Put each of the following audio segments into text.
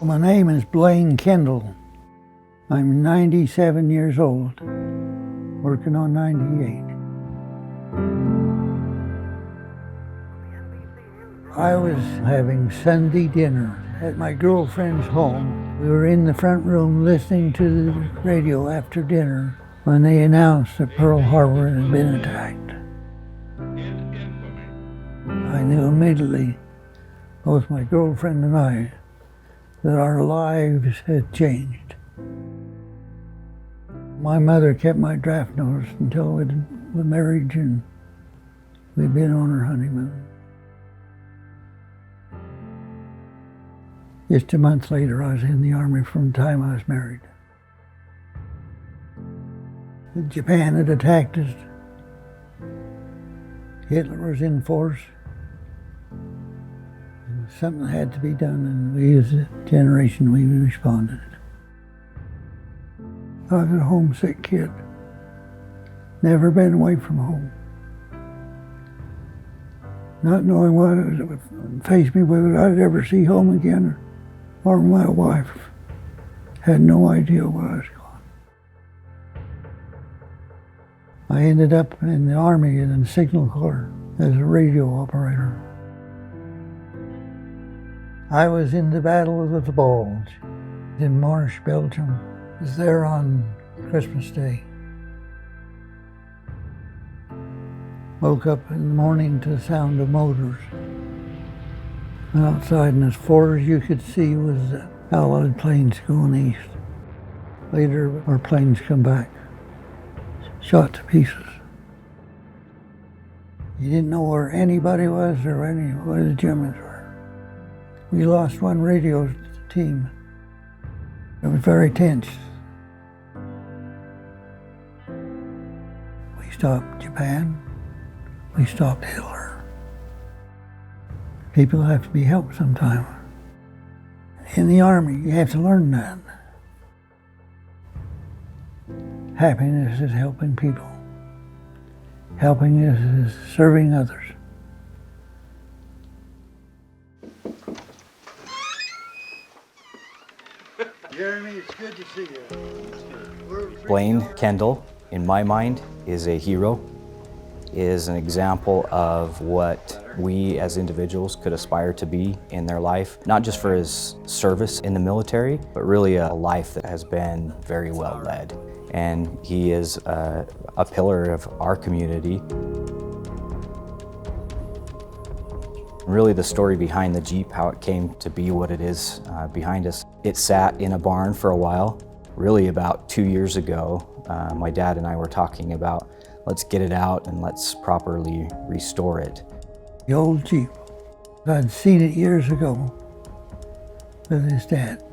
My name is Blaine Kendell. I'm 97 years old, working on 98. I was having Sunday dinner at my girlfriend's home. We were in the front room listening to the radio after dinner when they announced that Pearl Harbor had been attacked. I knew immediately, both my girlfriend and I, that our lives had changed. My mother kept my draft notice until we were married and we'd been on our honeymoon. Just a month later, I was in the Army from the time I was married. Japan had attacked us. Hitler was in force. Something had to be done, and we as a generation, we responded. I was a homesick kid. Never been away from home. Not knowing what would face me, whether I'd ever see home again or my wife. Had no idea where I was going. I ended up in the Army in the Signal Corps as a radio operator. I was in the Battle of the Bulge in Marsh, Belgium. I was there on Christmas Day. Woke up in the morning to the sound of motors. Went outside, and as far as you could see was Allied planes going east. Later, our planes come back, shot to pieces. You didn't know where anybody was or where the Germans were. We lost one radio team. It was very tense. We stopped Japan. We stopped Hitler. People have to be helped sometime. In the Army, you have to learn that. Happiness is helping people. Helping is serving others. Jeremy, it's good to see you. Blaine Kendell, in my mind, is a hero, is an example of what we as individuals could aspire to be in their life, not just for his service in the military, but really a life that has been very well led. And he is a pillar of our community. Really the story behind the Jeep, how it came to be what it is behind us. It sat in a barn for a while. Really about 2 years ago, my dad and I were talking about, let's get it out and let's properly restore it. The old Jeep, I'd seen it years ago with his dad.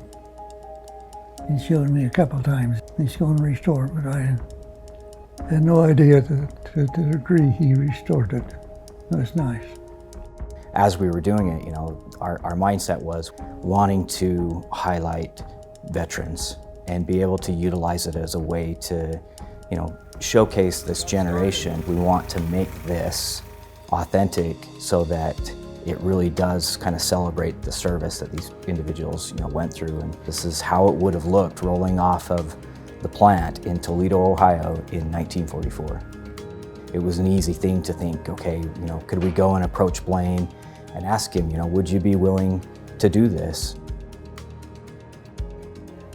He showed me a couple of times. He's going to restore it, but I had no idea to the degree he restored it. It was nice. As we were doing it, our mindset was wanting to highlight veterans and be able to utilize it as a way to, showcase this generation. We want to make this authentic so that it really does kind of celebrate the service that these individuals, went through. And this is how it would have looked rolling off of the plant in Toledo, Ohio in 1944. It was an easy thing to think, okay, could we go and approach Blaine and ask him, would you be willing to do this?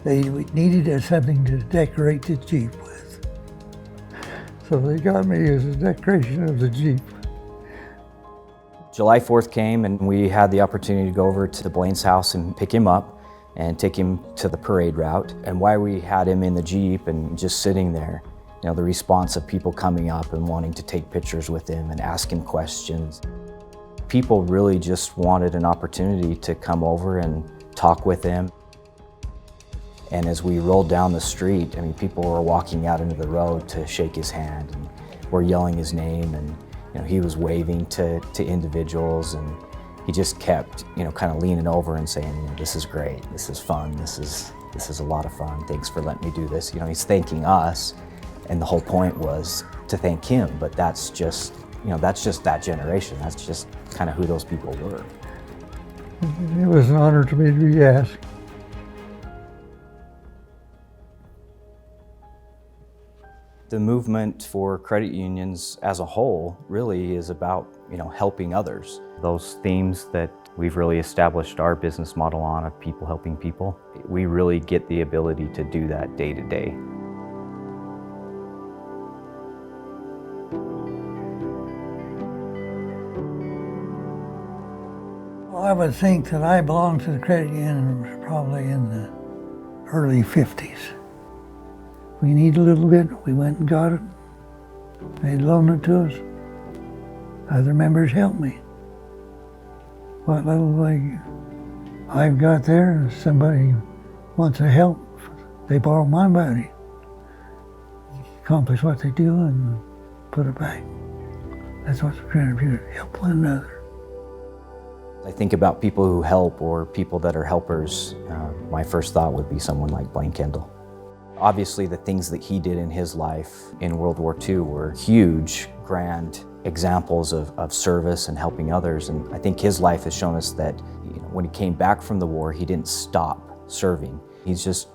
They needed something to decorate the Jeep with. So they got me as a decoration of the Jeep. July 4th came and we had the opportunity to go over to Blaine's house and pick him up and take him to the parade route. And while we had him in the Jeep and just sitting there, the response of people coming up and wanting to take pictures with him and ask him questions. People really just wanted an opportunity to come over and talk with him. And as we rolled down the street, people were walking out into the road to shake his hand and were yelling his name, and he was waving to individuals, and he just kept, kind of leaning over and saying, this is great, this is fun, this is a lot of fun, thanks for letting me do this. He's thanking us, and the whole point was to thank him, but that's just that generation, that's just kind of who those people were. It was an honor to me to be asked. The movement for credit unions as a whole really is about, helping others. Those themes that we've really established our business model on of people helping people, we really get the ability to do that day to day. Well, I would think that I belonged to the credit union probably in the early 50s. We need a little bit, we went and got it. They loaned it to us. Other members helped me. What little I've got there, if somebody wants to help, they borrow my money, accomplish what they do and put it back. That's what we're trying to do, help one another. I think about people who help or people that are helpers. My first thought would be someone like Blaine Kendell. Obviously, the things that he did in his life in World War II were huge, grand examples of service and helping others. And I think his life has shown us that when he came back from the war, he didn't stop serving. He's just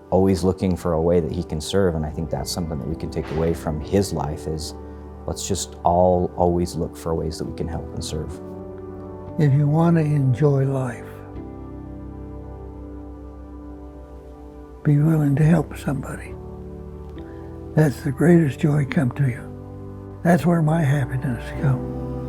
always looking for a way that he can serve. And I think that's something that we can take away from his life is let's just all always look for ways that we can help and serve. If you want to enjoy life, be willing to help somebody. That's the greatest joy come to you. That's where my happiness comes.